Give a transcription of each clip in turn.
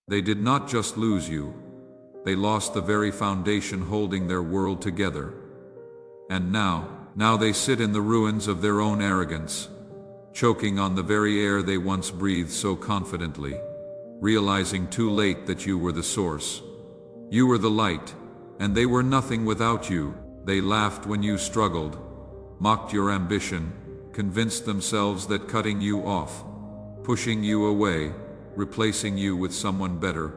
They did not just lose you, they lost the very foundation holding their world together. And now they sit in the ruins of their own arrogance, choking on the very air they once breathed so confidently, realizing too late that you were the source. You were the light, and they were nothing without you. They laughed when you struggled, mocked your ambition, convinced themselves that cutting you off, pushing you away, replacing you with someone better,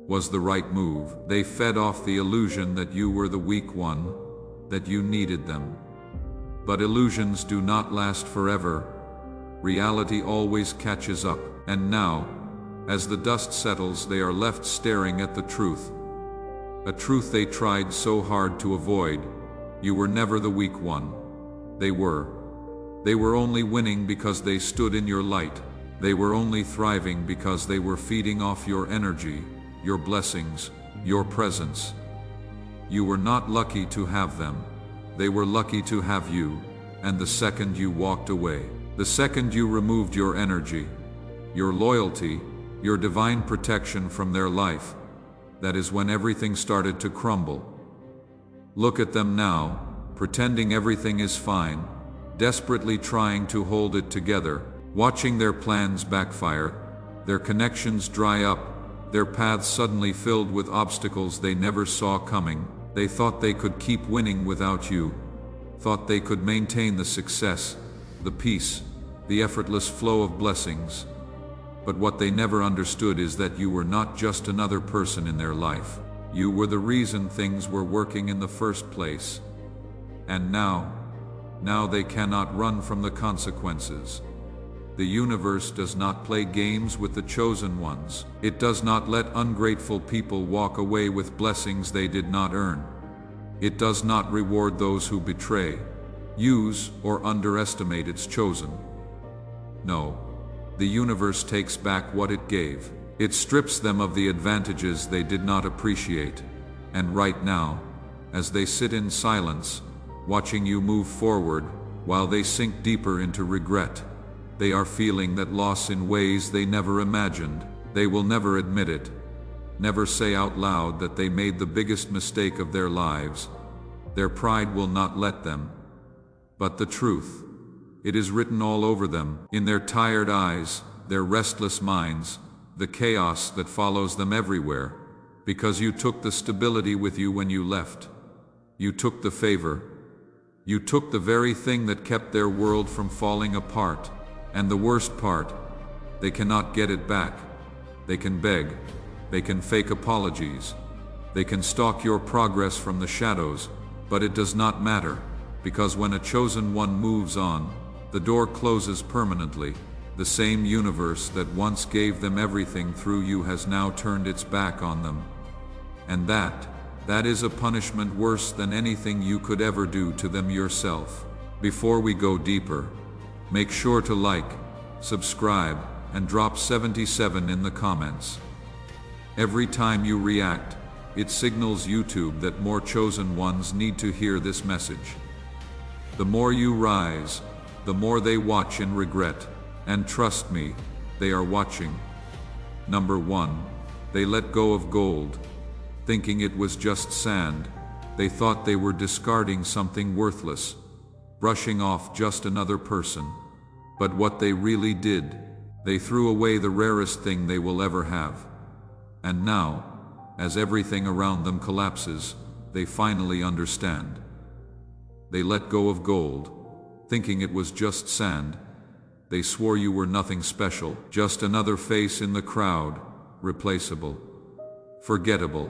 was the right move. They fed off the illusion that you were the weak one, that you needed them. But illusions do not last forever. Reality always catches up. And now, as the dust settles, they are left staring at the truth. A truth they tried so hard to avoid. You were never the weak one. They were. They were only winning because they stood in your light. They were only thriving because they were feeding off your energy, your blessings, your presence. You were not lucky to have them. They were lucky to have you, and the second you walked away, the second you removed your energy, your loyalty, your divine protection from their life, that is when everything started to crumble. Look at them now, pretending everything is fine, desperately trying to hold it together, watching their plans backfire, their connections dry up, their paths suddenly filled with obstacles they never saw coming. They thought they could keep winning without you, thought they could maintain the success, the peace, the effortless flow of blessings. But what they never understood is that you were not just another person in their life. You were the reason things were working in the first place. And now they cannot run from the consequences. The universe does not play games with the chosen ones. It does not let ungrateful people walk away with blessings they did not earn. It does not reward those who betray, use, or underestimate its chosen. No, the universe takes back what it gave. It strips them of the advantages they did not appreciate. And right now, as they sit in silence, watching you move forward while they sink deeper into regret, they are feeling that loss in ways they never imagined. They will never admit it, never say out loud that they made the biggest mistake of their lives. Their pride will not let them. But the truth, it is written all over them, in their tired eyes, their restless minds, the chaos that follows them everywhere, because you took the stability with you when you left. You took the favor. You took the very thing that kept their world from falling apart. And the worst part, they cannot get it back. They can beg, they can fake apologies, they can stalk your progress from the shadows, but it does not matter, because when a chosen one moves on, the door closes permanently. The same universe that once gave them everything through you has now turned its back on them. And that is a punishment worse than anything you could ever do to them yourself. Before we go deeper, make sure to like, subscribe, and drop 77 in the comments. Every time you react, it signals YouTube that more chosen ones need to hear this message. The more you rise, the more they watch in regret. And trust me, they are watching. Number 1, they let go of gold, thinking it was just sand. They thought they were discarding something worthless, brushing off just another person. But what they really did, they threw away the rarest thing they will ever have. And now, as everything around them collapses, they finally understand. They let go of gold, thinking it was just sand. They swore you were nothing special, just another face in the crowd, replaceable, forgettable.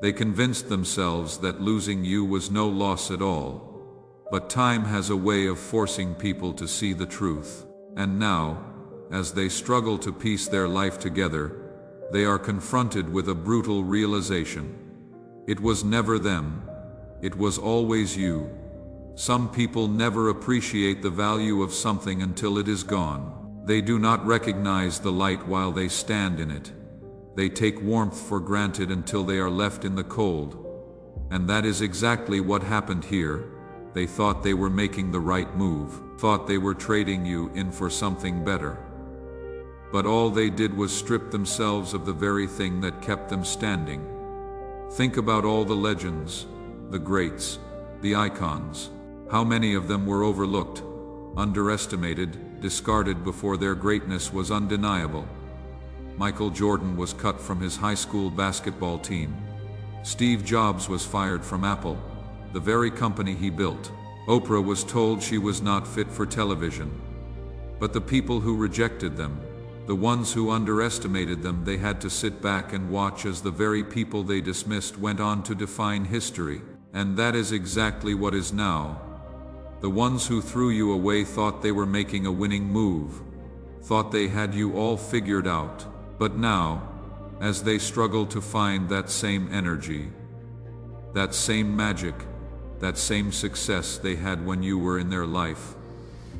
They convinced themselves that losing you was no loss at all. But time has a way of forcing people to see the truth. And now, as they struggle to piece their life together, they are confronted with a brutal realization. It was never them. It was always you. Some people never appreciate the value of something until it is gone. They do not recognize the light while they stand in it. They take warmth for granted until they are left in the cold. And that is exactly what happened here. They thought they were making the right move, thought they were trading you in for something better. but all they did was strip themselves of the very thing that kept them standing. Think about all the legends, the greats, the icons. How many of them were overlooked, underestimated, discarded before their greatness was undeniable? Michael Jordan was cut from his high school basketball team. Steve Jobs was fired from Apple, the very company he built. Oprah was told she was not fit for television. But the people who rejected them, the ones who underestimated them, they had to sit back and watch as the very people they dismissed went on to define history. And that is exactly what is now. The ones who threw you away thought they were making a winning move, thought they had you all figured out. But now, as they struggle to find that same energy, that same magic, that same success they had when you were in their life,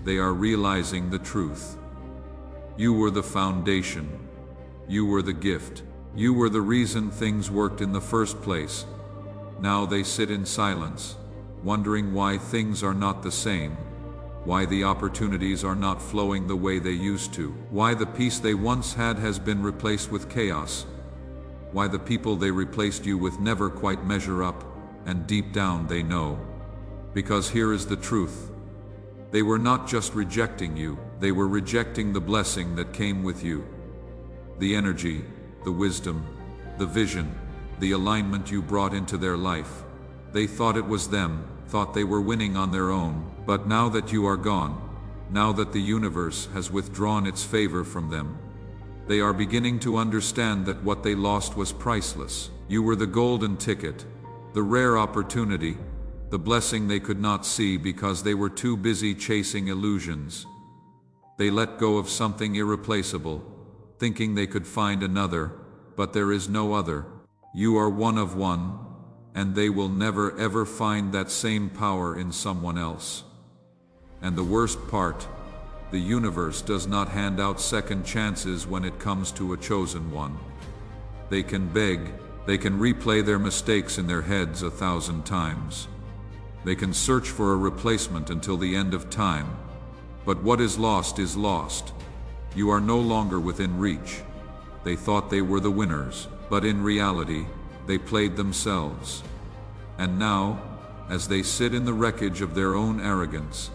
they are realizing the truth. You were the foundation. You were the gift. You were the reason things worked in the first place. Now they sit in silence, wondering why things are not the same, why the opportunities are not flowing the way they used to, why the peace they once had has been replaced with chaos, why the people they replaced you with never quite measure up, and deep down they know. Because here is the truth. They were not just rejecting you, they were rejecting the blessing that came with you. The energy, the wisdom, the vision, the alignment you brought into their life. They thought it was them, thought they were winning on their own, but now that you are gone, now that the universe has withdrawn its favor from them, they are beginning to understand that what they lost was priceless. You were the golden ticket, the rare opportunity, the blessing they could not see because they were too busy chasing illusions. They let go of something irreplaceable, thinking they could find another, but there is no other. You are one of one, and they will never ever find that same power in someone else. And the worst part, the universe does not hand out second chances when it comes to a chosen one. They can beg, they can replay their mistakes in their heads 1,000 times. They can search for a replacement until the end of time. But what is lost is lost. You are no longer within reach. They thought they were the winners, but in reality, they played themselves. And now, as they sit in the wreckage of their own arrogance,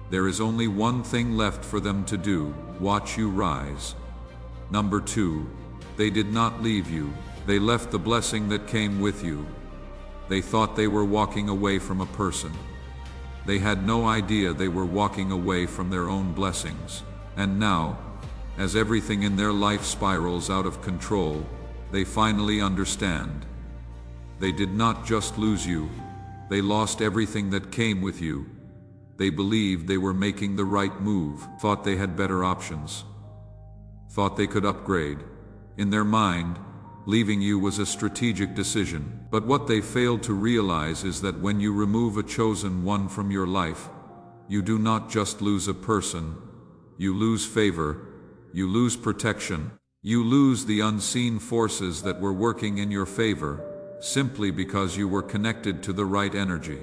there is only one thing left for them to do: watch you rise. Number 2, they did not leave you. They left the blessing that came with you. They thought they were walking away from a person. They had no idea they were walking away from their own blessings. And now, as everything in their life spirals out of control, they finally understand. They did not just lose you, they lost everything that came with you. They believed they were making the right move, thought they had better options, thought they could upgrade. In their mind, leaving you was a strategic decision. But what they failed to realize is that when you remove a chosen one from your life, you do not just lose a person, you lose favor, you lose protection, you lose the unseen forces that were working in your favor, simply because you were connected to the right energy.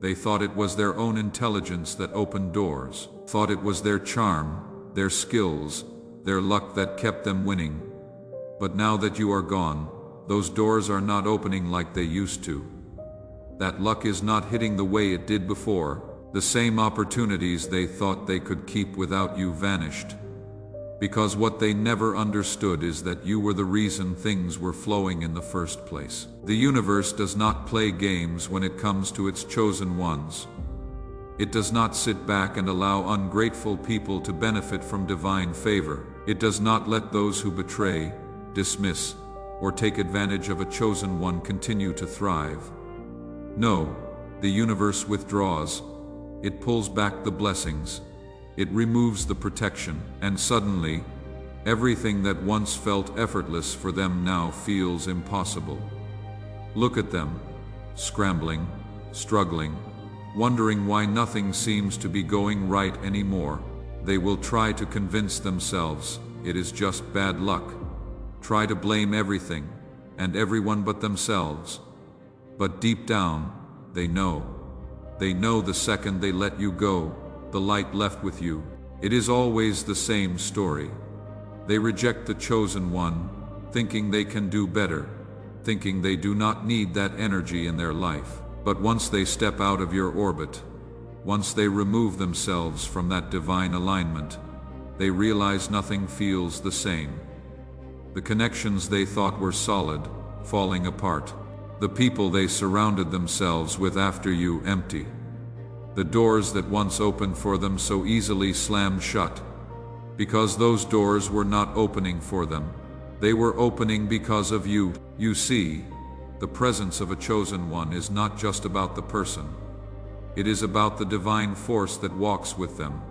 They thought it was their own intelligence that opened doors, thought it was their charm, their skills, their luck that kept them winning. But now that you are gone, those doors are not opening like they used to. That luck is not hitting the way it did before. The same opportunities they thought they could keep without you vanished. Because what they never understood is that you were the reason things were flowing in the first place. The universe does not play games when it comes to its chosen ones. It does not sit back and allow ungrateful people to benefit from divine favor. It does not let those who betray, dismiss, or take advantage of a chosen one continue to thrive. No, the universe withdraws. It pulls back the blessings. It removes the protection, and suddenly, everything that once felt effortless for them now feels impossible. Look at them, scrambling, struggling, wondering why nothing seems to be going right anymore. They will try to convince themselves it is just bad luck. Try to blame everything and everyone but themselves. But deep down, they know. They know the second they let you go, the light left with you. It is always the same story. They reject the chosen one, thinking they can do better, thinking they do not need that energy in their life. But once they step out of your orbit, once they remove themselves from that divine alignment, they realize nothing feels the same. The connections they thought were solid, falling apart. The people they surrounded themselves with after you empty. The doors that once opened for them so easily slammed shut. Because those doors were not opening for them. They were opening because of you. You see, the presence of a chosen one is not just about the person. It is about the divine force that walks with them.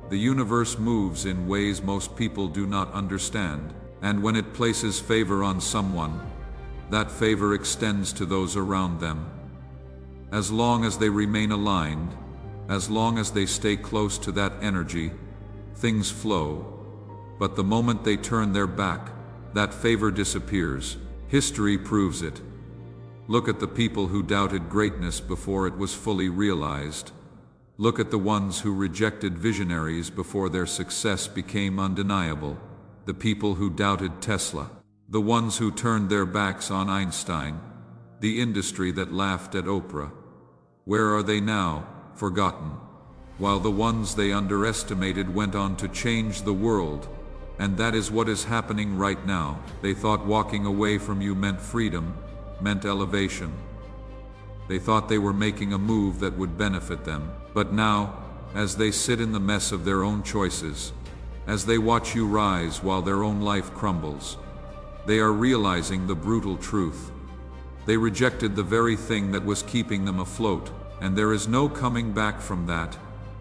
The universe moves in ways most people do not understand, and when it places favor on someone, that favor extends to those around them. As long as they remain aligned, as long as they stay close to that energy, things flow. But the moment they turn their back, that favor disappears. History proves it. Look at the people who doubted greatness before it was fully realized. Look at the ones who rejected visionaries before their success became undeniable. The people who doubted Tesla. The ones who turned their backs on Einstein. The industry that laughed at Oprah. Where are they now? Forgotten. While the ones they underestimated went on to change the world. And that is what is happening right now. They thought walking away from you meant freedom, meant elevation. They thought they were making a move that would benefit them. But now, as they sit in the mess of their own choices, as they watch you rise while their own life crumbles, they are realizing the brutal truth. They rejected the very thing that was keeping them afloat, and there is no coming back from that.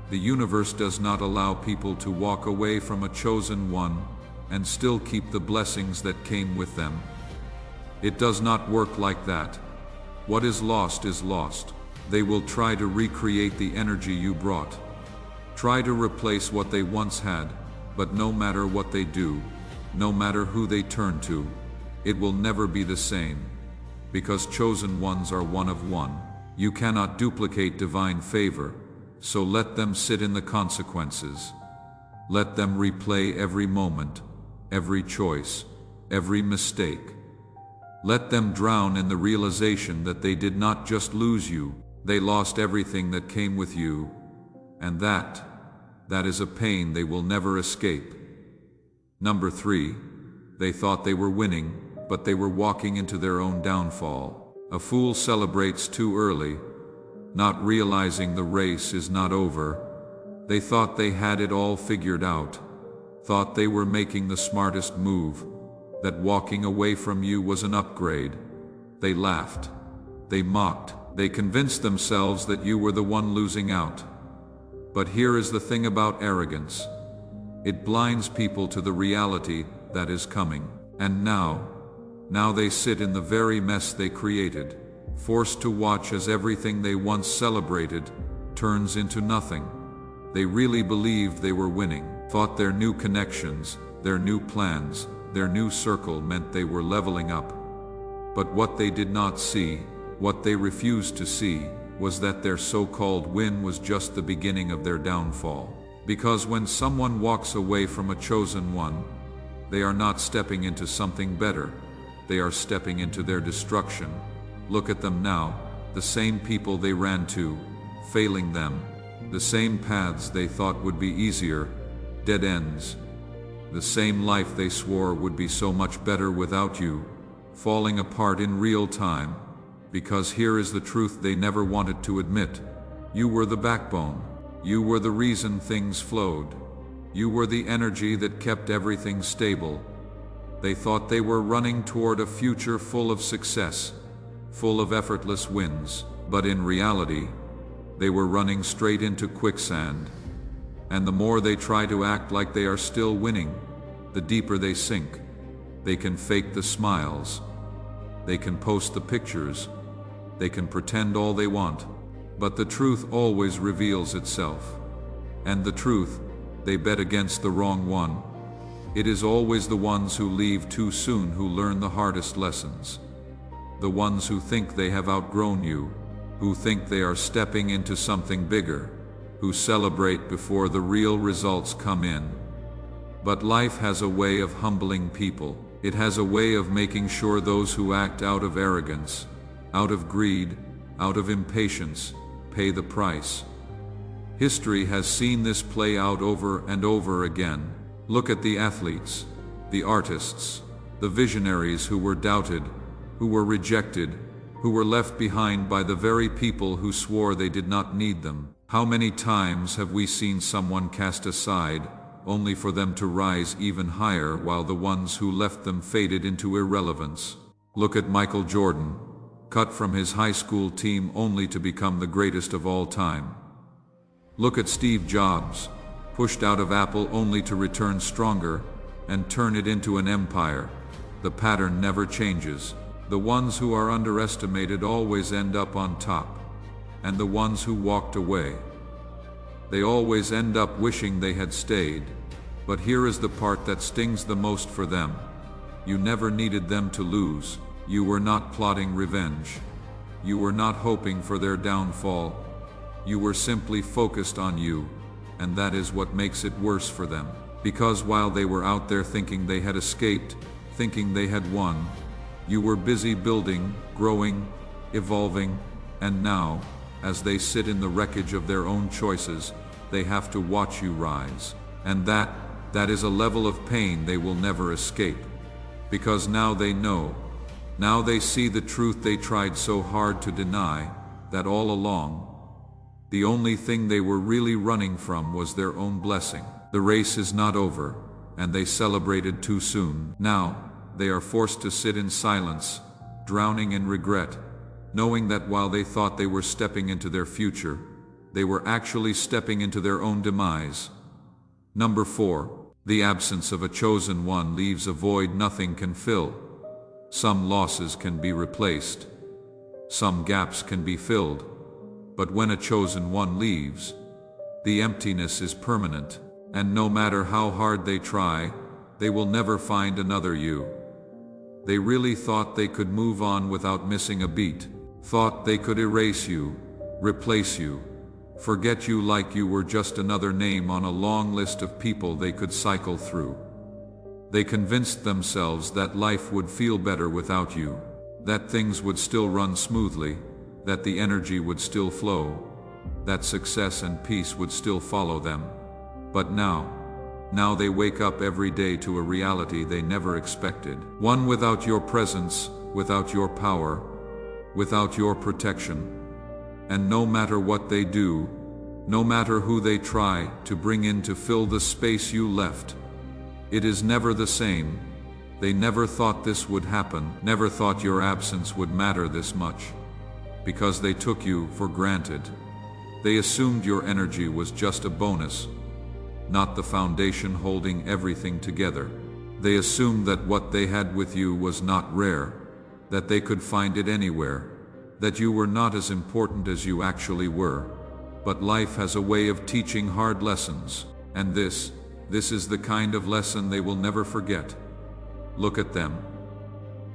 The universe does not allow people to walk away from a chosen one and still keep the blessings that came with them. It does not work like that. What is lost is lost. They will try to recreate the energy you brought. Try to replace what they once had, but no matter what they do, no matter who they turn to, it will never be the same. Because chosen ones are one of one. You cannot duplicate divine favor, so let them sit in the consequences. Let them replay every moment, every choice, every mistake. Let them drown in the realization that they did not just lose you, they lost everything that came with you, and that is a pain they will never escape. Number 3, they thought they were winning, but they were walking into their own downfall. A fool celebrates too early, not realizing the race is not over. They thought they had it all figured out, thought they were making the smartest move, that walking away from you was an upgrade. They laughed, they mocked, they convinced themselves that you were the one losing out. But here is the thing about arrogance. It blinds people to the reality that is coming. And now they sit in the very mess they created, forced to watch as everything they once celebrated turns into nothing. They really believed they were winning, thought their new connections, their new plans, their new circle meant they were leveling up. But what they did not see, what they refused to see, was that their so-called win was just the beginning of their downfall. Because when someone walks away from a chosen one, they are not stepping into something better. They are stepping into their destruction. Look at them now, the same people they ran to, failing them. The same paths they thought would be easier, dead ends. The same life they swore would be so much better without you, falling apart in real time. Because here is the truth they never wanted to admit. You were the backbone. You were the reason things flowed. You were the energy that kept everything stable. They thought they were running toward a future full of success, full of effortless wins, but in reality, they were running straight into quicksand. And the more they try to act like they are still winning, the deeper they sink. They can fake the smiles. They can post the pictures. They can pretend all they want. But the truth always reveals itself. And the truth, they bet against the wrong one. It is always the ones who leave too soon who learn the hardest lessons. The ones who think they have outgrown you, who think they are stepping into something bigger, who celebrate before the real results come in. But life has a way of humbling people. It has a way of making sure those who act out of arrogance, out of greed, out of impatience, pay the price. History has seen this play out over and over again. Look at the athletes, the artists, the visionaries who were doubted, who were rejected, who were left behind by the very people who swore they did not need them. How many times have we seen someone cast aside, only for them to rise even higher while the ones who left them faded into irrelevance? Look at Michael Jordan, cut from his high school team only to become the greatest of all time. Look at Steve Jobs, pushed out of Apple only to return stronger and turn it into an empire. The pattern never changes. The ones who are underestimated always end up on top, and the ones who walked away, they always end up wishing they had stayed. But here is the part that stings the most for them. You never needed them to lose. You were not plotting revenge. You were not hoping for their downfall. You were simply focused on you, and that is what makes it worse for them. Because while they were out there thinking they had escaped, thinking they had won, you were busy building, growing, evolving, and now, as they sit in the wreckage of their own choices, they have to watch you rise. And that is a level of pain they will never escape. Because now they know, now they see the truth they tried so hard to deny, that all along, the only thing they were really running from was their own blessing. The race is not over, and they celebrated too soon. Now, they are forced to sit in silence, drowning in regret, knowing that while they thought they were stepping into their future, they were actually stepping into their own demise. Number 4. The absence of a chosen one leaves a void nothing can fill. Some losses can be replaced. Some gaps can be filled. But when a chosen one leaves, the emptiness is permanent, and no matter how hard they try, they will never find another you. They really thought they could move on without missing a beat, thought they could erase you, replace you, forget you like you were just another name on a long list of people they could cycle through. They convinced themselves that life would feel better without you, that things would still run smoothly, that the energy would still flow, that success and peace would still follow them. But now they wake up every day to a reality they never expected. One without your presence, without your power, without your protection. And no matter what they do, no matter who they try to bring in to fill the space you left, it is never the same. They never thought this would happen, never thought your absence would matter this much. Because they took you for granted. They assumed your energy was just a bonus, not the foundation holding everything together. They assumed that what they had with you was not rare, that they could find it anywhere, that you were not as important as you actually were. But life has a way of teaching hard lessons, and this is the kind of lesson they will never forget. Look at them,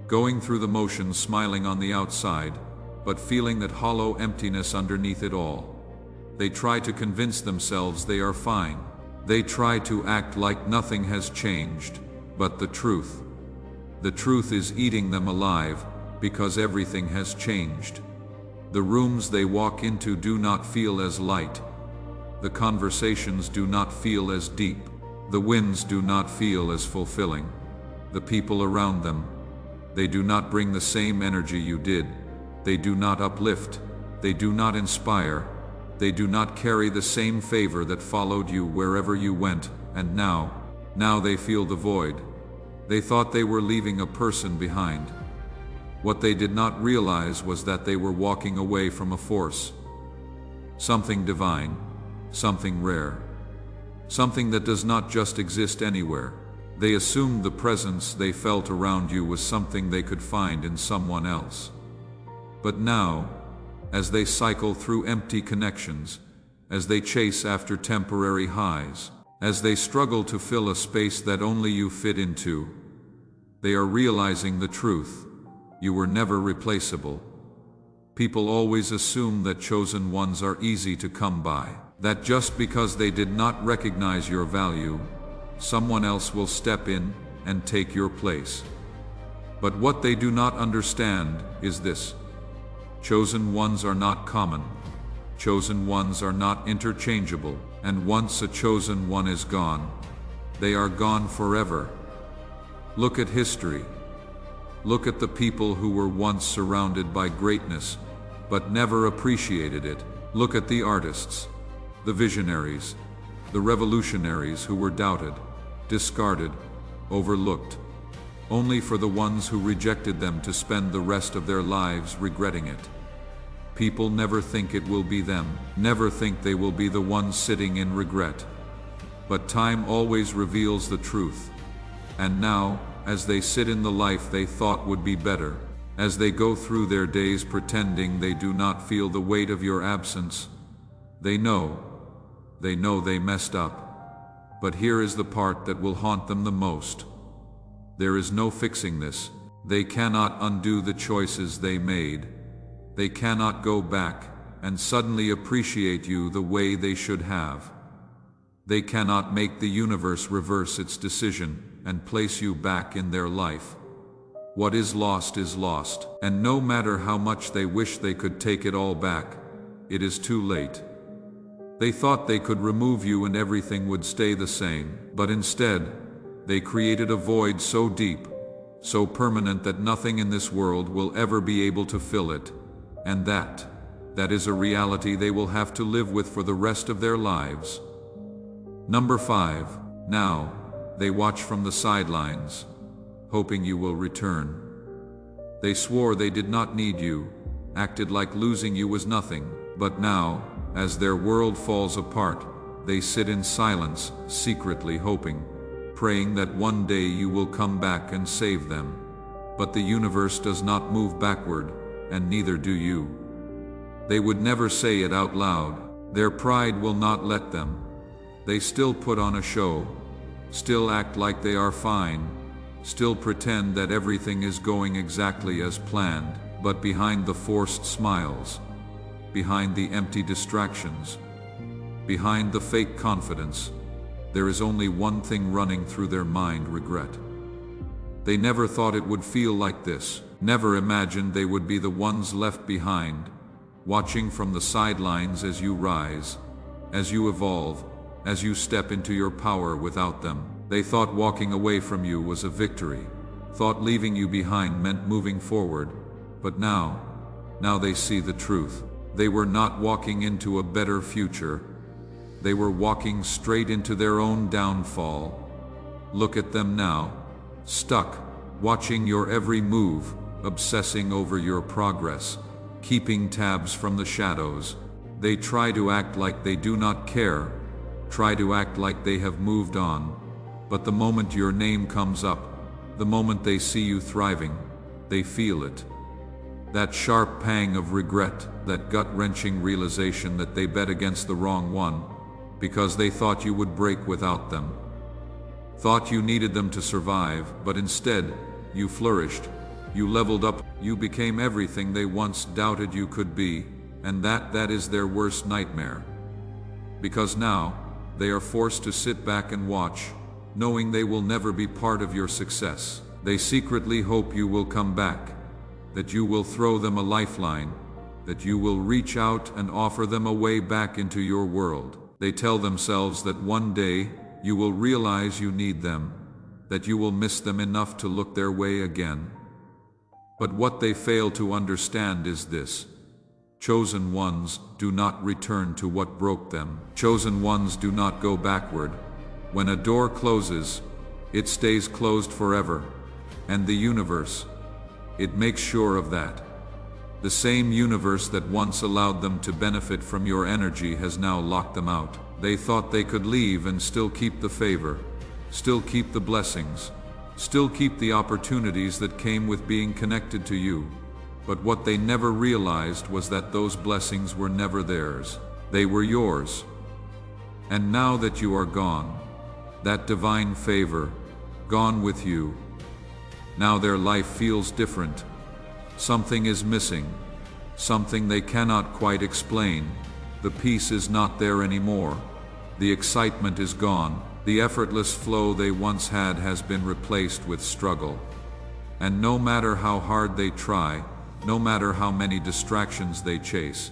going through the motions, smiling on the outside, but feeling that hollow emptiness underneath it all. They try to convince themselves they are fine. They try to act like nothing has changed, but the truth is eating them alive, because everything has changed. The rooms they walk into do not feel as light. The conversations do not feel as deep. The wins do not feel as fulfilling. The people around them, they do not bring the same energy you did. They do not uplift. They do not inspire. They do not carry the same favor that followed you wherever you went, and now they feel the void. They thought they were leaving a person behind. What they did not realize was that they were walking away from a force. Something divine, something rare, something that does not just exist anywhere. They assumed the presence they felt around you was something they could find in someone else. But now, as they cycle through empty connections, as they chase after temporary highs, as they struggle to fill a space that only you fit into, they are realizing the truth. You were never replaceable. People always assume that chosen ones are easy to come by, that just because they did not recognize your value, someone else will step in and take your place. But what they do not understand is this: chosen ones are not common. Chosen ones are not interchangeable, and once a chosen one is gone, they are gone forever. Look at history. Look at the people who were once surrounded by greatness, but never appreciated it. Look at the artists, the visionaries, the revolutionaries who were doubted, discarded, overlooked, only for the ones who rejected them to spend the rest of their lives regretting it. People never think it will be them, never think they will be the ones sitting in regret. But time always reveals the truth. And now, as they sit in the life they thought would be better, as they go through their days pretending they do not feel the weight of your absence, they know they messed up. But here is the part that will haunt them the most. There is no fixing this. They cannot undo the choices they made. They cannot go back and suddenly appreciate you the way they should have. They cannot make the universe reverse its decision and place you back in their life. What is lost, and no matter how much they wish they could take it all back, it is too late. They thought they could remove you and everything would stay the same, but instead, they created a void so deep, so permanent that nothing in this world will ever be able to fill it. And that is a reality they will have to live with for the rest of their lives. Number 5. Now, they watch from the sidelines, hoping you will return. They swore they did not need you, acted like losing you was nothing, but now, as their world falls apart, they sit in silence, secretly hoping, praying that one day you will come back and save them. But the universe does not move backward, and neither do you. They would never say it out loud. Their pride will not let them. They still put on a show, still act like they are fine, still pretend that everything is going exactly as planned, but behind the forced smiles, behind the empty distractions, behind the fake confidence, there is only one thing running through their mind: regret. They never thought it would feel like this, never imagined they would be the ones left behind, watching from the sidelines as you rise, as you evolve, as you step into your power without them. They thought walking away from you was a victory, thought leaving you behind meant moving forward, but now they see the truth. They were not walking into a better future. They were walking straight into their own downfall. Look at them now, stuck, watching your every move, obsessing over your progress, keeping tabs from the shadows. They try to act like they do not care, try to act like they have moved on. But the moment your name comes up, the moment they see you thriving, they feel it. That sharp pang of regret, that gut-wrenching realization that they bet against the wrong one, because they thought you would break without them. Thought you needed them to survive, but instead, you flourished, you leveled up, you became everything they once doubted you could be, and that is their worst nightmare. Because now, they are forced to sit back and watch, knowing they will never be part of your success. They secretly hope you will come back, that you will throw them a lifeline, that you will reach out and offer them a way back into your world. They tell themselves that one day, you will realize you need them, that you will miss them enough to look their way again. But what they fail to understand is this: chosen ones do not return to what broke them. Chosen ones do not go backward. When a door closes, it stays closed forever. And the universe, it makes sure of that. The same universe that once allowed them to benefit from your energy has now locked them out. They thought they could leave and still keep the favor, still keep the blessings, still keep the opportunities that came with being connected to you. But what they never realized was that those blessings were never theirs. They were yours. And now that you are gone, that divine favor, gone with you, now their life feels different. Something is missing, something they cannot quite explain. The peace is not there anymore. The excitement is gone. The effortless flow they once had has been replaced with struggle. And no matter how hard they try, no matter how many distractions they chase,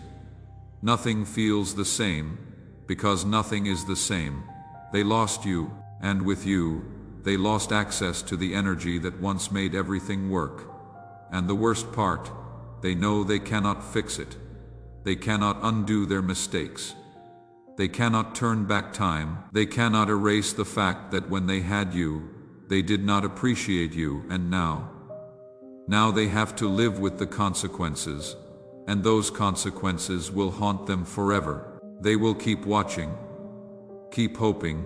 nothing feels the same, because nothing is the same. They lost you, and with you, they lost access to the energy that once made everything work. And the worst part, they know they cannot fix it. They cannot undo their mistakes. They cannot turn back time. They cannot erase the fact that when they had you, they did not appreciate you, and now they have to live with the consequences, and those consequences will haunt them forever. They will keep watching, keep hoping,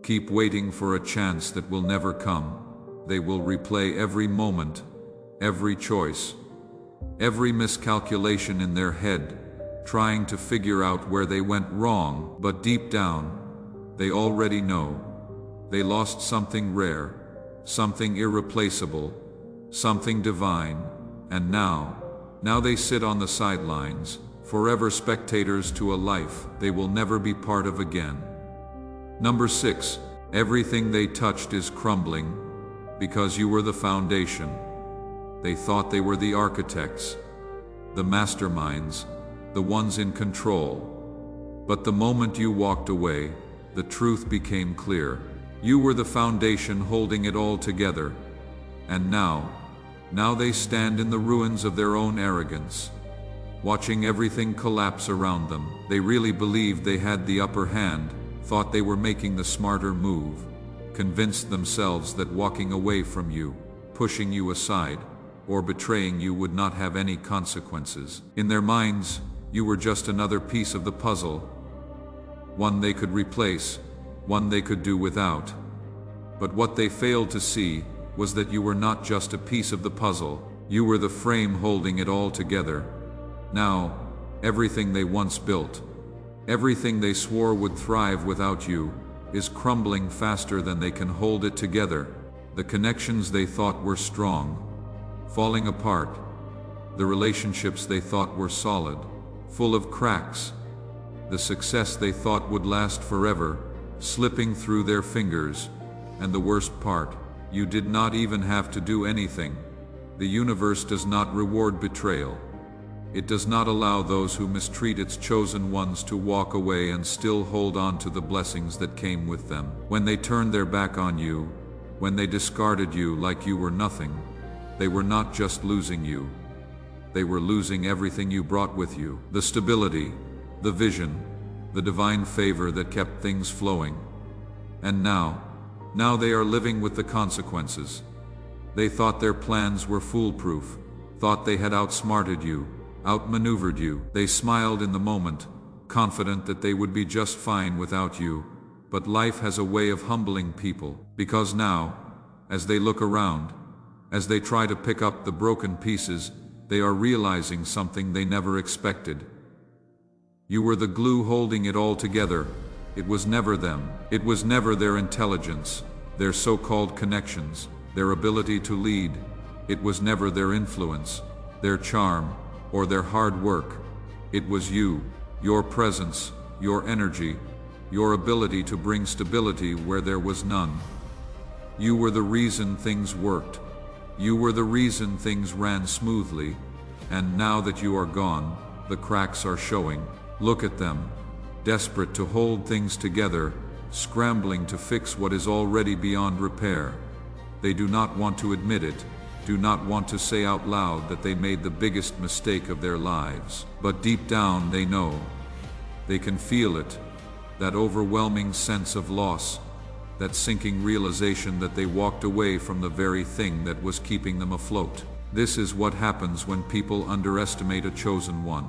keep waiting for a chance that will never come. They will replay every moment, every choice, every miscalculation in their head, trying to figure out where they went wrong. But deep down, they already know. They lost something rare, something irreplaceable, something divine, and now they sit on the sidelines, forever spectators to a life they will never be part of again. Number 6, everything they touched is crumbling, because you were the foundation. They thought they were the architects, the masterminds, the ones in control. But the moment you walked away, the truth became clear. You were the foundation holding it all together. And now they stand in the ruins of their own arrogance, watching everything collapse around them. They really believed they had the upper hand, thought they were making the smarter move, convinced themselves that walking away from you, pushing you aside, or betraying you would not have any consequences. In their minds, you were just another piece of the puzzle, one they could replace, one they could do without. But what they failed to see was that you were not just a piece of the puzzle, you were the frame holding it all together. Now, everything they once built, everything they swore would thrive without you, is crumbling faster than they can hold it together. The connections they thought were strong, falling apart. The relationships they thought were solid, full of cracks. The success they thought would last forever, slipping through their fingers. And the worst part, you did not even have to do anything. The universe does not reward betrayal. It does not allow those who mistreat its chosen ones to walk away and still hold on to the blessings that came with them. When they turned their back on you, when they discarded you like you were nothing, they were not just losing you. They were losing everything you brought with you. The stability, the vision, the divine favor that kept things flowing. And now they are living with the consequences. They thought their plans were foolproof, thought they had outsmarted you, outmaneuvered you. They smiled in the moment, confident that they would be just fine without you. But life has a way of humbling people, because now, as they look around, as they try to pick up the broken pieces, they are realizing something they never expected. You were the glue holding it all together. It was never them. It was never their intelligence, their so-called connections, their ability to lead. It was never their influence, their charm, or their hard work. It was you, your presence, your energy, your ability to bring stability where there was none. You were the reason things worked. You were the reason things ran smoothly. And now that you are gone, the cracks are showing. Look at them, desperate to hold things together, scrambling to fix what is already beyond repair. They do not want to admit it, do not want to say out loud that they made the biggest mistake of their lives. But deep down they know. They can feel it, that overwhelming sense of loss, that sinking realization that they walked away from the very thing that was keeping them afloat. This is what happens when people underestimate a chosen one.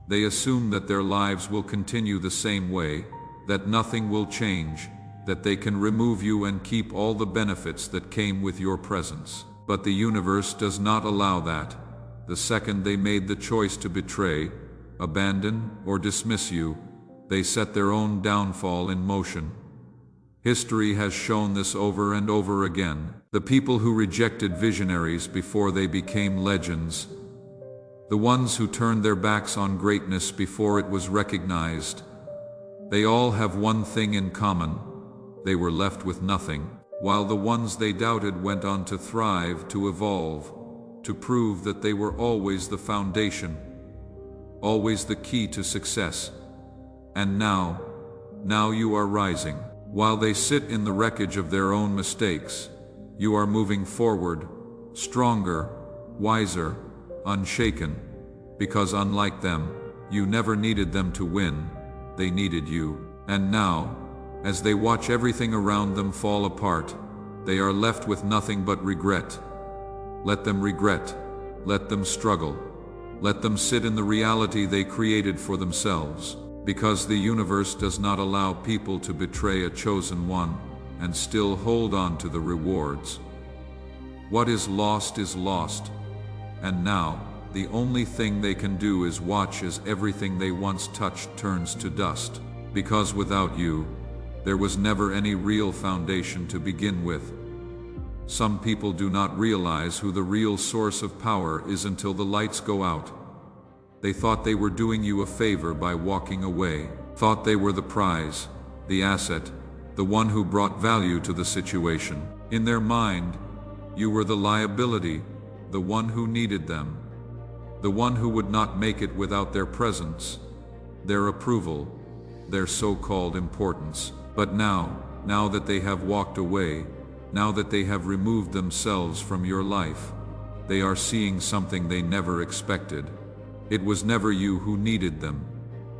They assume that their lives will continue the same way, that nothing will change, that they can remove you and keep all the benefits that came with your presence. But the universe does not allow that. The second they made the choice to betray, abandon, or dismiss you, they set their own downfall in motion. History has shown this over and over again. The people who rejected visionaries before they became legends, the ones who turned their backs on greatness before it was recognized, they all have one thing in common. they were left with nothing, while the ones they doubted went on to thrive, to evolve, to prove that they were always the foundation, always the key to success. And now you are rising. While they sit in the wreckage of their own mistakes, you are moving forward, stronger, wiser, unshaken, because unlike them, you never needed them to win, they needed you. And now, as they watch everything around them fall apart, they are left with nothing but regret. Let them regret. Let them struggle. Let them sit in the reality they created for themselves, because the universe does not allow people to betray a chosen one and still hold on to the rewards. What is lost, and now, the only thing they can do is watch as everything they once touched turns to dust, because without you, there was never any real foundation to begin with. Some people do not realize who the real source of power is until the lights go out. They thought they were doing you a favor by walking away, thought they were the prize, the asset, the one who brought value to the situation. In their mind, you were the liability, the one who needed them, the one who would not make it without their presence, their approval, their so-called importance. But now that they have walked away, now that they have removed themselves from your life, they are seeing something they never expected. It was never you who needed them.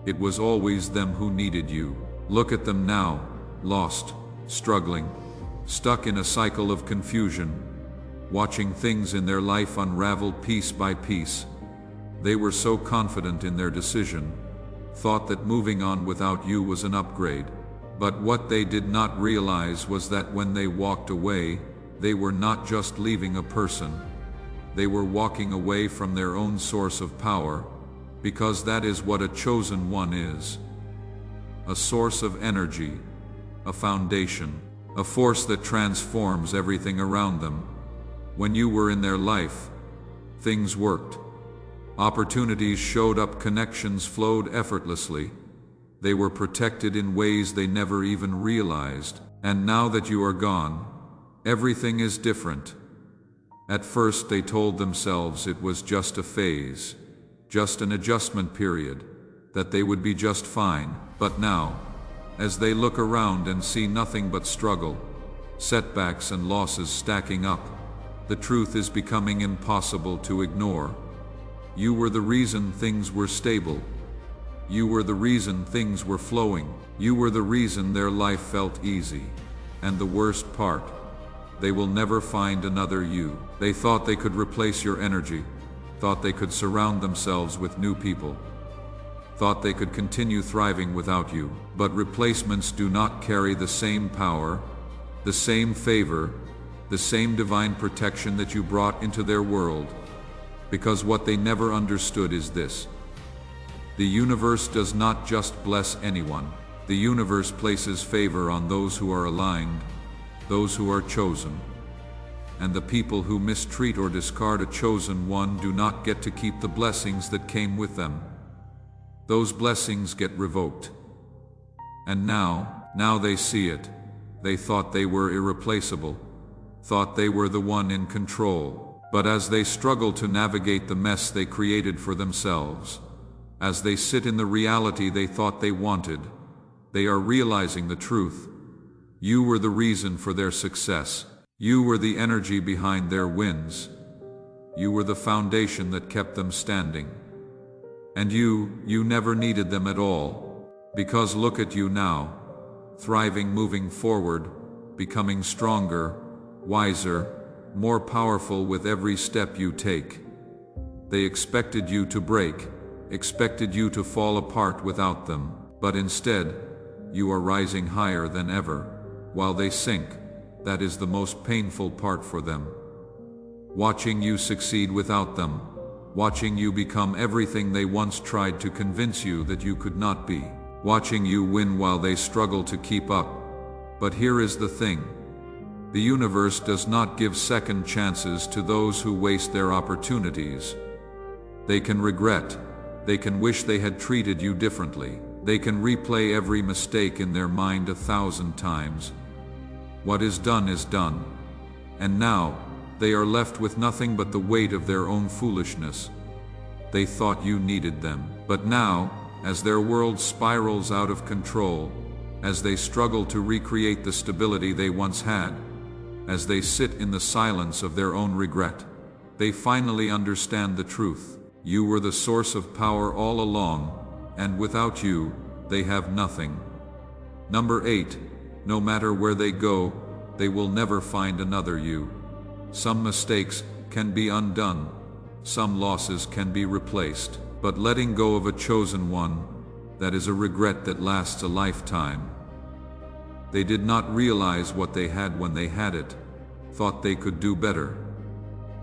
It was always them who needed you. Look at them now, lost, struggling, stuck in a cycle of confusion, watching things in their life unravel piece by piece. They were so confident in their decision, thought that moving on without you was an upgrade. But what they did not realize was that when they walked away, they were not just leaving a person. They were walking away from their own source of power, because that is what a chosen one is. A source of energy, a foundation, a force that transforms everything around them. When you were in their life, things worked. Opportunities showed up, connections flowed effortlessly. They were protected in ways they never even realized. And now that you are gone, everything is different. At first they told themselves it was just a phase, just an adjustment period, that they would be just fine. But now, as they look around and see nothing but struggle, setbacks and losses stacking up, the truth is becoming impossible to ignore. You were the reason things were stable. You were the reason things were flowing. You were the reason their life felt easy. And the worst part, they will never find another you. They thought they could replace your energy, thought they could surround themselves with new people, thought they could continue thriving without you. But replacements do not carry the same power, the same favor, the same divine protection that you brought into their world. Because what they never understood is this: the universe does not just bless anyone. The universe places favor on those who are aligned, those who are chosen. And the people who mistreat or discard a chosen one do not get to keep the blessings that came with them. Those blessings get revoked. And now they see it. They thought they were irreplaceable, thought they were the one in control. But as they struggle to navigate the mess they created for themselves, as they sit in the reality they thought they wanted, they are realizing the truth. You were the reason for their success. You were the energy behind their wins. You were the foundation that kept them standing. And you never needed them at all. Because look at you now, thriving, moving forward, becoming stronger, wiser, more powerful with every step you take. They expected you to break, expected you to fall apart without them. But instead, you are rising higher than ever. While they sink, that is the most painful part for them. Watching you succeed without them, watching you become everything they once tried to convince you that you could not be, watching you win while they struggle to keep up. But here is the thing: the universe does not give second chances to those who waste their opportunities. They can regret, they can wish they had treated you differently, they can replay every mistake in their mind 1,000 times, What is done, and now they are left with nothing but the weight of their own foolishness. They thought you needed them, but now, as their world spirals out of control, as they struggle to recreate the stability they once had, as they sit in the silence of their own regret, they finally understand the truth. You were the source of power all along, and without you, they have nothing. Number 8. No matter where they go, they will never find another you. Some mistakes can be undone, some losses can be replaced, but letting go of a chosen one, that is a regret that lasts a lifetime. They did not realize what they had when they had it, thought they could do better,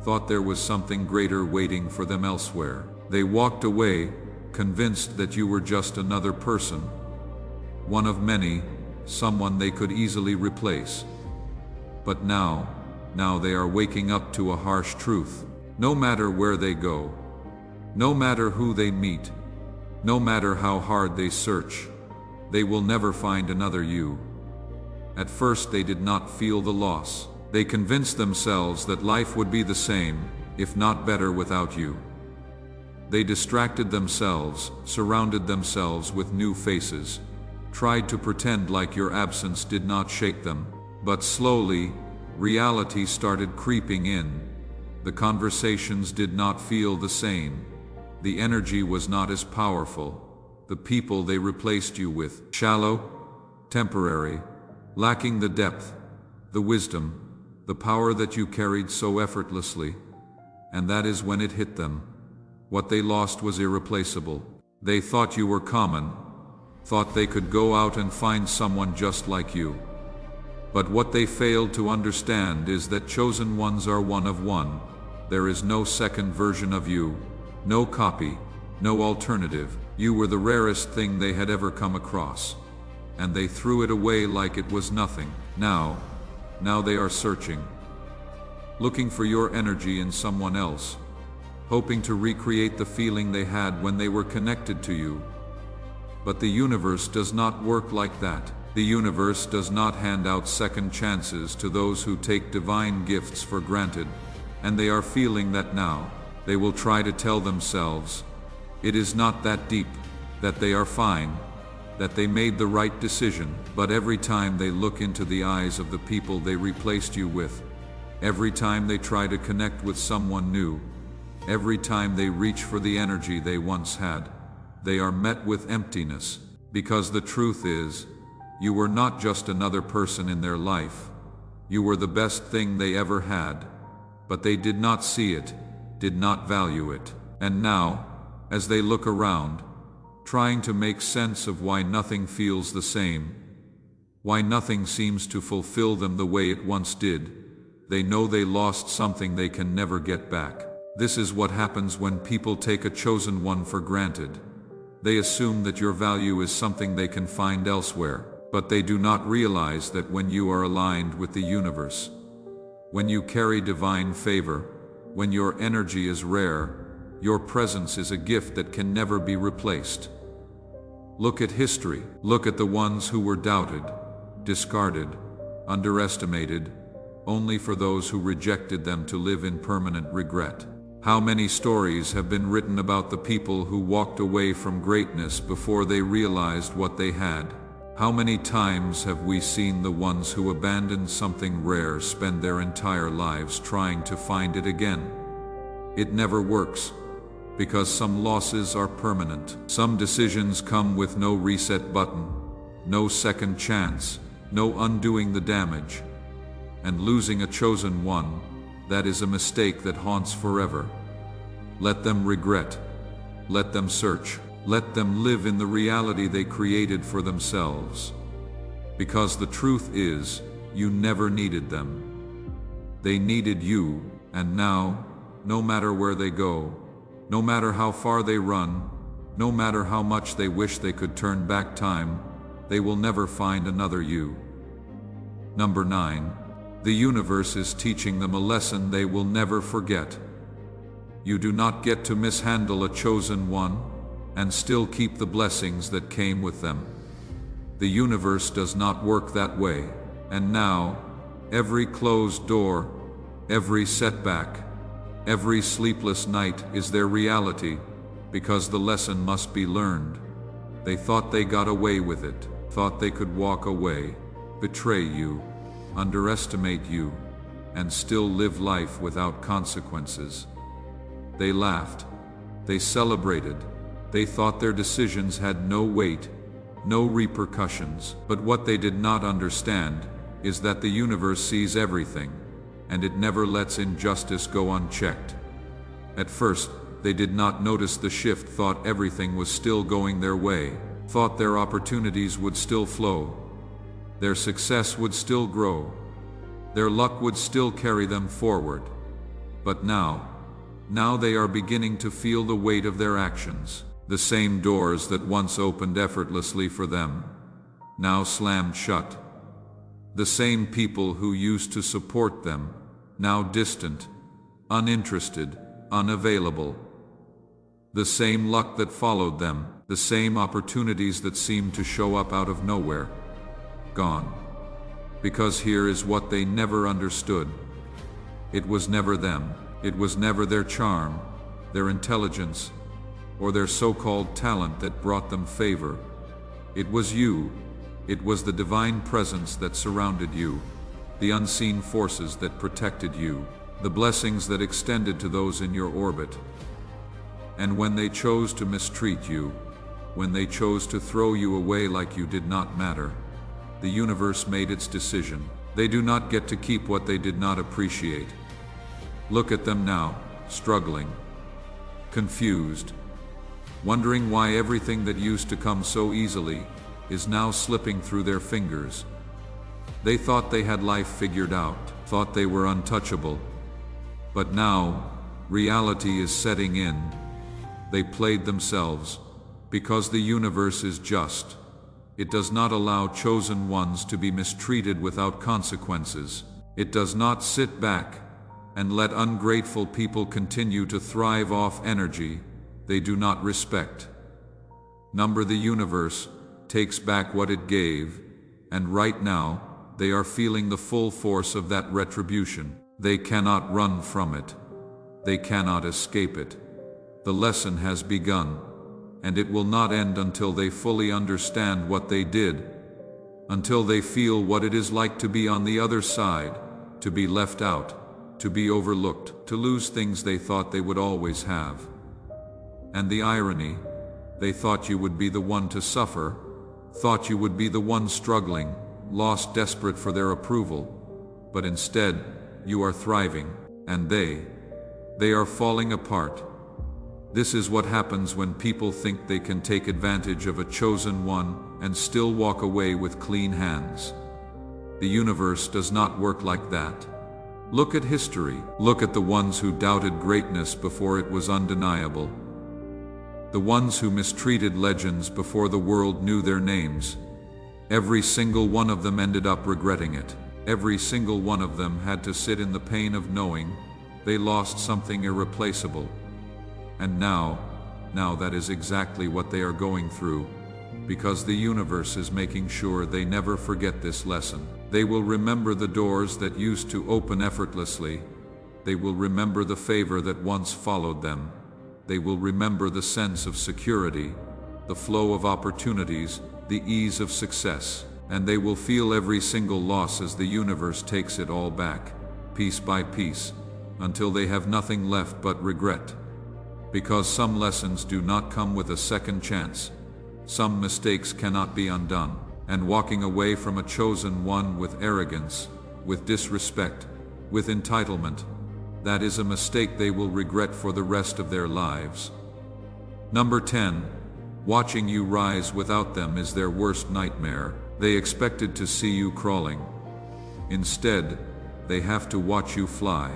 thought there was something greater waiting for them elsewhere. They walked away, convinced that you were just another person, one of many, someone they could easily replace. But now they are waking up to a harsh truth. No matter where they go, no matter who they meet, no matter how hard they search, they will never find another you. At first they did not feel the loss. They convinced themselves that life would be the same, if not better, without you. They distracted themselves, surrounded themselves with new faces, tried to pretend like your absence did not shake them. But slowly, reality started creeping in. The conversations did not feel the same. The energy was not as powerful. The people they replaced you with, shallow, temporary, lacking the depth, the wisdom, the power that you carried so effortlessly. And that is when it hit them. What they lost was irreplaceable. They thought you were common, thought they could go out and find someone just like you. But what they failed to understand is that chosen ones are one of one. There is no second version of you, no copy, no alternative. You were the rarest thing they had ever come across, and they threw it away like it was nothing. Now they are searching, looking for your energy in someone else, hoping to recreate the feeling they had when they were connected to you. But the universe does not work like that. The universe does not hand out second chances to those who take divine gifts for granted, and they are feeling that now. They will try to tell themselves, it is not that deep, that they are fine, that they made the right decision. But every time they look into the eyes of the people they replaced you with, every time they try to connect with someone new, every time they reach for the energy they once had, they are met with emptiness. Because the truth is, you were not just another person in their life. You were the best thing they ever had. But they did not see it, did not value it. And now, as they look around, trying to make sense of why nothing feels the same, why nothing seems to fulfill them the way it once did, they know they lost something they can never get back. This is what happens when people take a chosen one for granted. They assume that your value is something they can find elsewhere, but they do not realize that when you are aligned with the universe, when you carry divine favor, when your energy is rare, your presence is a gift that can never be replaced. Look at history. Look at the ones who were doubted, discarded, underestimated, only for those who rejected them to live in permanent regret. How many stories have been written about the people who walked away from greatness before they realized what they had? How many times have we seen the ones who abandoned something rare spend their entire lives trying to find it again? It never works, because some losses are permanent. Some decisions come with no reset button, no second chance, no undoing the damage. And losing a chosen one, that is a mistake that haunts forever. Let them regret. Let them search. Let them live in the reality they created for themselves. Because the truth is, you never needed them. They needed you, and now, no matter where they go, no matter how far they run, no matter how much they wish they could turn back time, they will never find another you. Number 9. The universe is teaching them a lesson they will never forget. You do not get to mishandle a chosen one and still keep the blessings that came with them. The universe does not work that way. And now, Every closed door, every setback, every sleepless night is their reality, because the lesson must be learned. They thought they got away with it, thought they could walk away, betray you, underestimate you, and still live life without consequences. They laughed, they celebrated, they thought their decisions had no weight, no repercussions. But what they did not understand is that the universe sees everything, and it never lets injustice go unchecked. At first, they did not notice the shift, thought everything was still going their way, thought their opportunities would still flow, their success would still grow, their luck would still carry them forward. But now they are beginning to feel the weight of their actions. The same doors that once opened effortlessly for them, now slammed shut. The same people who used to support them, now distant, uninterested, unavailable. The same luck that followed them, the same opportunities that seemed to show up out of nowhere, gone. Because here is what they never understood. It was never them. It was never their charm, their intelligence, or their so-called talent that brought them favor. It was you. It was the divine presence that surrounded you, the unseen forces that protected you, the blessings that extended to those in your orbit. And when they chose to mistreat you, when they chose to throw you away like you did not matter, the universe made its decision. They do not get to keep what they did not appreciate. Look at them now, struggling, confused, wondering why everything that used to come so easily is now slipping through their fingers. They thought they had life figured out, thought they were untouchable. But now, reality is setting in. They played themselves, because the universe is just. It does not allow chosen ones to be mistreated without consequences. It does not sit back and let ungrateful people continue to thrive off energy they do not respect. The universe takes back what it gave, and right now, they are feeling the full force of that retribution. They cannot run from it. They cannot escape it. The lesson has begun, and it will not end until they fully understand what they did, until they feel what it is like to be on the other side, to be left out, to be overlooked, to lose things they thought they would always have. And the irony, they thought you would be the one to suffer, thought you would be the one struggling, lost, desperate for their approval. But instead, you are thriving, and they are falling apart. This is what happens when people think they can take advantage of a chosen one and still walk away with clean hands. The universe does not work like that. Look at history. Look at the ones who doubted greatness before it was undeniable. The ones who mistreated legends before the world knew their names. Every single one of them ended up regretting it. Every single one of them had to sit in the pain of knowing they lost something irreplaceable. And now that is exactly what they are going through, because the universe is making sure they never forget this lesson. They will remember the doors that used to open effortlessly. They will remember the favor that once followed them. They will remember the sense of security, the flow of opportunities, the ease of success. And they will feel every single loss as the universe takes it all back, piece by piece, until they have nothing left but regret. Because some lessons do not come with a second chance. Some mistakes cannot be undone. And walking away from a chosen one with arrogance, with disrespect, with entitlement, that is a mistake they will regret for the rest of their lives. 10. Watching you rise without them is their worst nightmare. They expected to see you crawling. Instead, they have to watch you fly.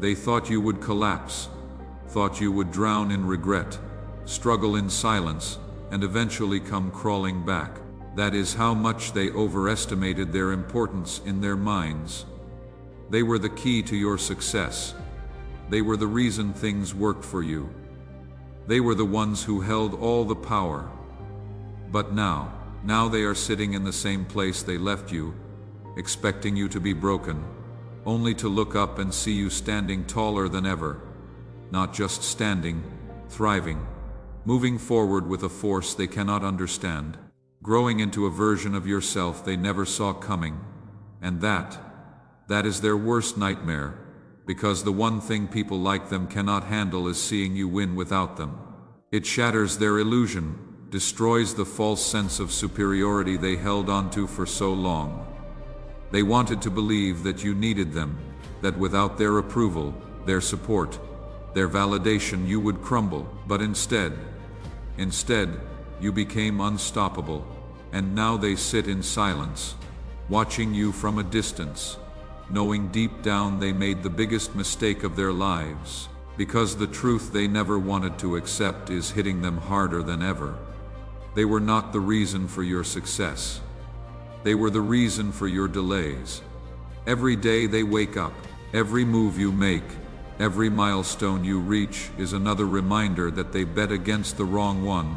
They thought you would collapse, thought you would drown in regret, struggle in silence, and eventually come crawling back. That is how much they overestimated their importance in their minds. They were the key to your success. They were the reason things worked for you. They were the ones who held all the power. But now they are sitting in the same place they left you, expecting you to be broken, only to look up and see you standing taller than ever. Not just standing, thriving, moving forward with a force they cannot understand, growing into a version of yourself they never saw coming. And that is their worst nightmare, because the one thing people like them cannot handle is seeing you win without them. It shatters their illusion, destroys the false sense of superiority they held onto for so long. They wanted to believe that you needed them, that without their approval, their support, their validation you would crumble. But instead, you became unstoppable, and now they sit in silence, watching you from a distance, knowing deep down they made the biggest mistake of their lives, because the truth they never wanted to accept is hitting them harder than ever. They were not the reason for your success. They were the reason for your delays. Every day they wake up, every move you make, every milestone you reach is another reminder that they bet against the wrong one,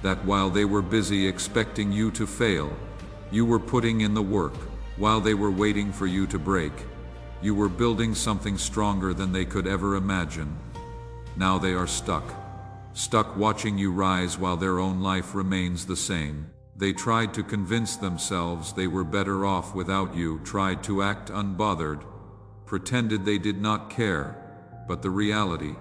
that while they were busy expecting you to fail, you were putting in the work. While they were waiting for you to break, you were building something stronger than they could ever imagine. Now they are stuck watching you rise while their own life remains the same. They tried to convince themselves they were better off without you, tried to act unbothered, pretended they did not care, but the reality,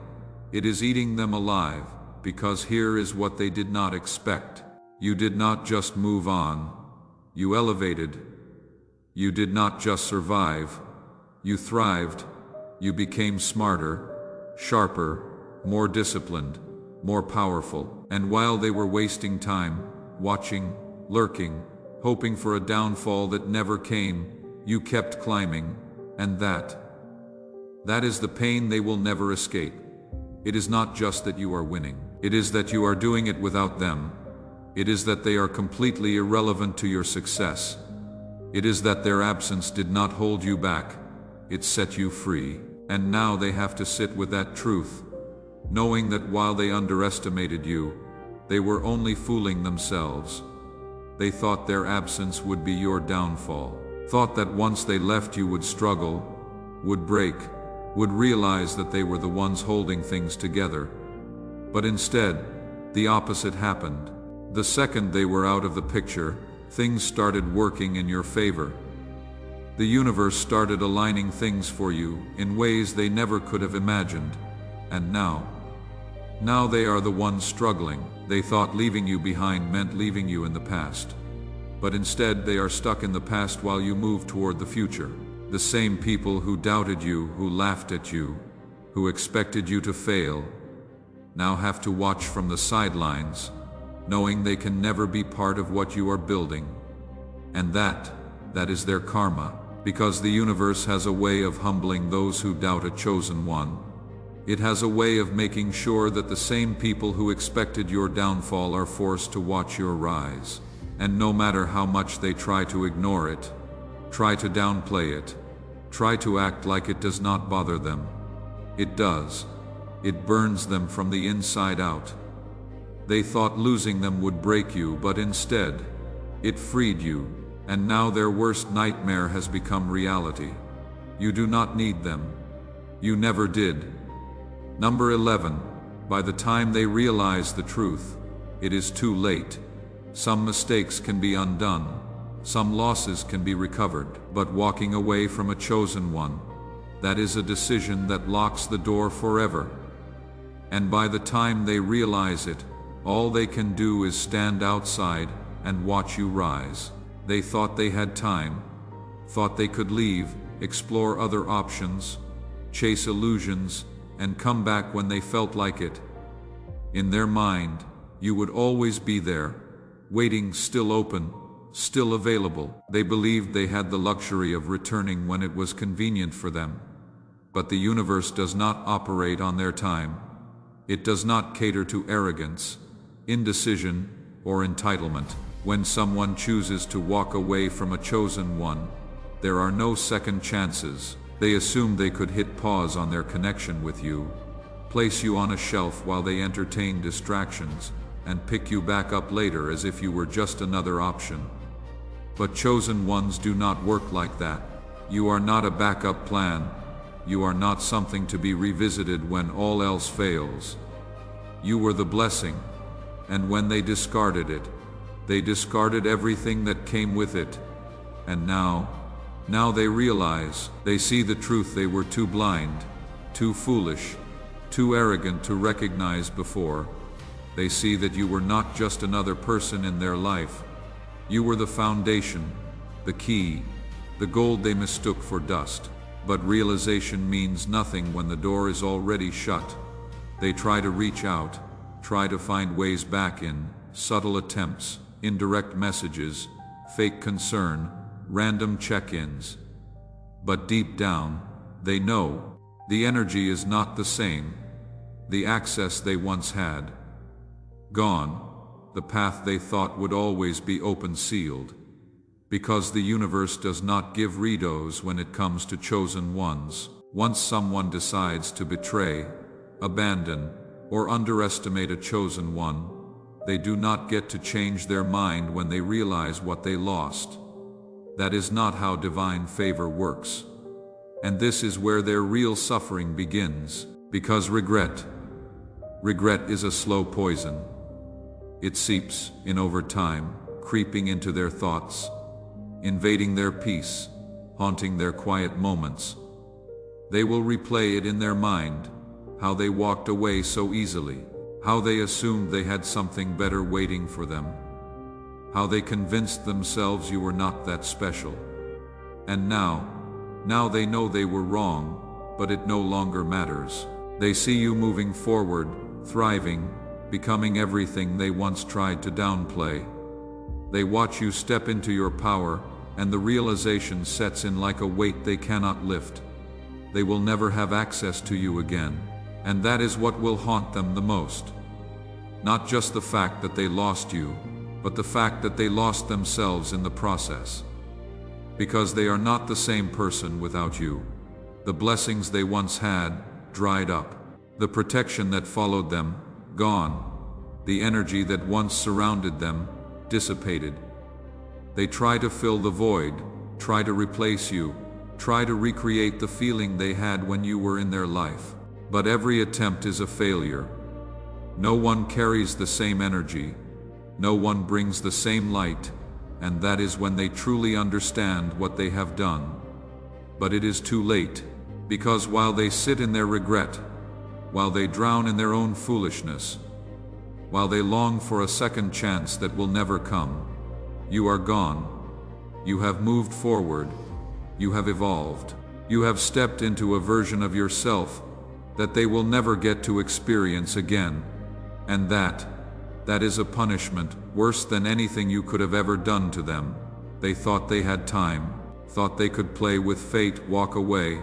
it is eating them alive, because here is what they did not expect. You did not just move on, you elevated. You did not just survive, you thrived. You became smarter, sharper, more disciplined, more powerful. And while they were wasting time, watching, lurking, hoping for a downfall that never came, you kept climbing. And that is the pain they will never escape. It is not just that you are winning. It is that you are doing it without them. It is that they are completely irrelevant to your success. It is that their absence did not hold you back. It set you free. And now they have to sit with that truth, knowing that while they underestimated you, they were only fooling themselves. They thought their absence would be your downfall, thought that once they left you would struggle, would break, would realize that they were the ones holding things together. But instead, the opposite happened. The second they were out of the picture, things started working in your favor. The universe started aligning things for you in ways they never could have imagined. And now they are the ones struggling. They thought leaving you behind meant leaving you in the past. But instead they are stuck in the past while you move toward the future. The same people who doubted you, who laughed at you, who expected you to fail, now have to watch from the sidelines, knowing they can never be part of what you are building. And that is their karma, because the universe has a way of humbling those who doubt a chosen one. It has a way of making sure that the same people who expected your downfall are forced to watch your rise. And no matter how much they try to ignore it, try to downplay it, try to act like it does not bother them, it does. It burns them from the inside out. They thought losing them would break you, but instead, it freed you, and now their worst nightmare has become reality. You do not need them. You never did. Number 11. By the time they realize the truth, it is too late. Some mistakes can be undone. Some losses can be recovered. But walking away from a chosen one, that is a decision that locks the door forever. And by the time they realize it, all they can do is stand outside and watch you rise. They thought they had time, thought they could leave, explore other options, chase illusions, and come back when they felt like it. In their mind, you would always be there, waiting, still open, still available. They believed they had the luxury of returning when it was convenient for them. But the universe does not operate on their time. It does not cater to arrogance, indecision, or entitlement. When someone chooses to walk away from a chosen one, there are no second chances. They assume they could hit pause on their connection with you, place you on a shelf while they entertain distractions, and pick you back up later as if you were just another option. But chosen ones do not work like that. You are not a backup plan. You are not something to be revisited when all else fails. You were the blessing, and when they discarded it, they discarded everything that came with it. And now they realize, they see the truth they were too blind, too foolish, too arrogant to recognize before. They see that you were not just another person in their life. You were the foundation, the key, the gold they mistook for dust. But realization means nothing when the door is already shut. They try to reach out, try to find ways back in, subtle attempts, indirect messages, fake concern, random check-ins. But deep down, they know the energy is not the same. The access they once had, gone. The path they thought would always be open sealed. Because the universe does not give redos when it comes to chosen ones. Once someone decides to betray, abandon, or underestimate a chosen one, they do not get to change their mind when they realize what they lost. That is not how divine favor works. And this is where their real suffering begins. Because regret is a slow poison. It seeps in over time, creeping into their thoughts, invading their peace, haunting their quiet moments. They will replay it in their mind, how they walked away so easily, how they assumed they had something better waiting for them, how they convinced themselves you were not that special. And now they know they were wrong, but it no longer matters. They see you moving forward, thriving, becoming everything they once tried to downplay. They watch you step into your power, and the realization sets in like a weight they cannot lift. They will never have access to you again, and that is what will haunt them the most. Not just the fact that they lost you, but the fact that they lost themselves in the process. Because they are not the same person without you. The blessings they once had dried up. The protection that followed them, gone. The energy that once surrounded them, dissipated. They try to fill the void, try to replace you, try to recreate the feeling they had when you were in their life. But every attempt is a failure. No one carries the same energy. No one brings the same light, and that is when they truly understand what they have done. But it is too late, because while they sit in their regret, while they drown in their own foolishness, while they long for a second chance that will never come, you are gone. You have moved forward. You have evolved. You have stepped into a version of yourself that they will never get to experience again. And that is a punishment worse than anything you could have ever done to them. They thought they had time, thought they could play with fate, walk away,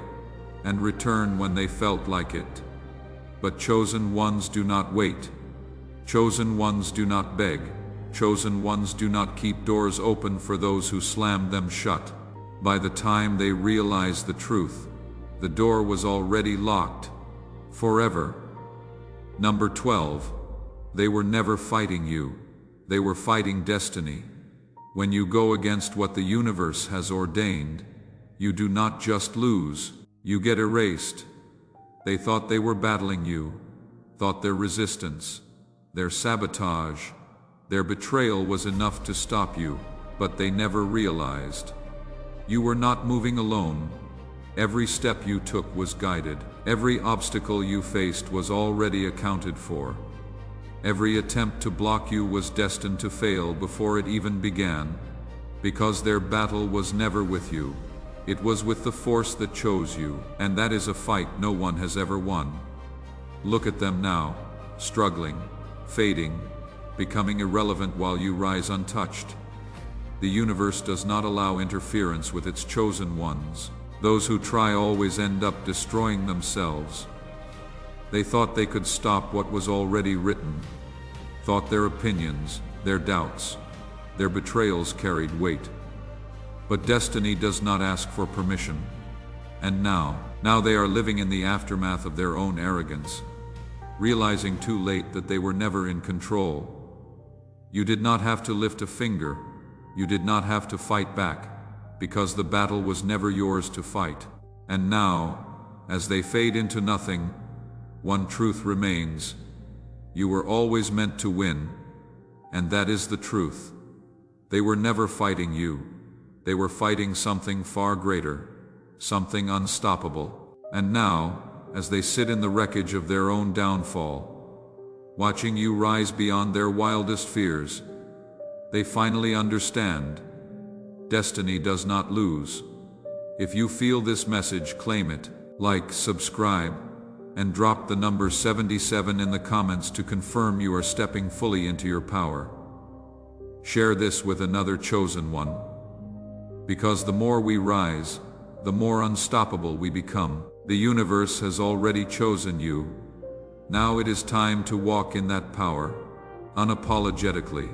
and return when they felt like it. But chosen ones do not wait. Chosen ones do not beg. Chosen ones do not keep doors open for those who slammed them shut. By the time they realized the truth, the door was already locked. Forever. Number 12. They were never fighting you. They were fighting destiny. When you go against what the universe has ordained, you do not just lose, you get erased. They thought they were battling you, thought their resistance, their sabotage, their betrayal was enough to stop you, but they never realized. You were not moving alone. Every step you took was guided. Every obstacle you faced was already accounted for. Every attempt to block you was destined to fail before it even began, because their battle was never with you. It was with the force that chose you, and that is a fight no one has ever won. Look at them now, struggling, fading, becoming irrelevant while you rise untouched. The universe does not allow interference with its chosen ones. Those who try always end up destroying themselves. They thought they could stop what was already written, thought their opinions, their doubts, their betrayals carried weight. But destiny does not ask for permission. And now they are living in the aftermath of their own arrogance, realizing too late that they were never in control. You did not have to lift a finger. you did not have to fight back, because the battle was never yours to fight. And now, as they fade into nothing, one truth remains. You were always meant to win, and that is the truth. They were never fighting you. They were fighting something far greater, something unstoppable. And now, as they sit in the wreckage of their own downfall, watching you rise beyond their wildest fears, they finally understand. Destiny does not lose. If you feel this message, claim it. Like, subscribe, and drop the number 77 in the comments to confirm you are stepping fully into your power. Share this with another chosen one. Because the more we rise, the more unstoppable we become. The universe has already chosen you. Now it is time to walk in that power, unapologetically.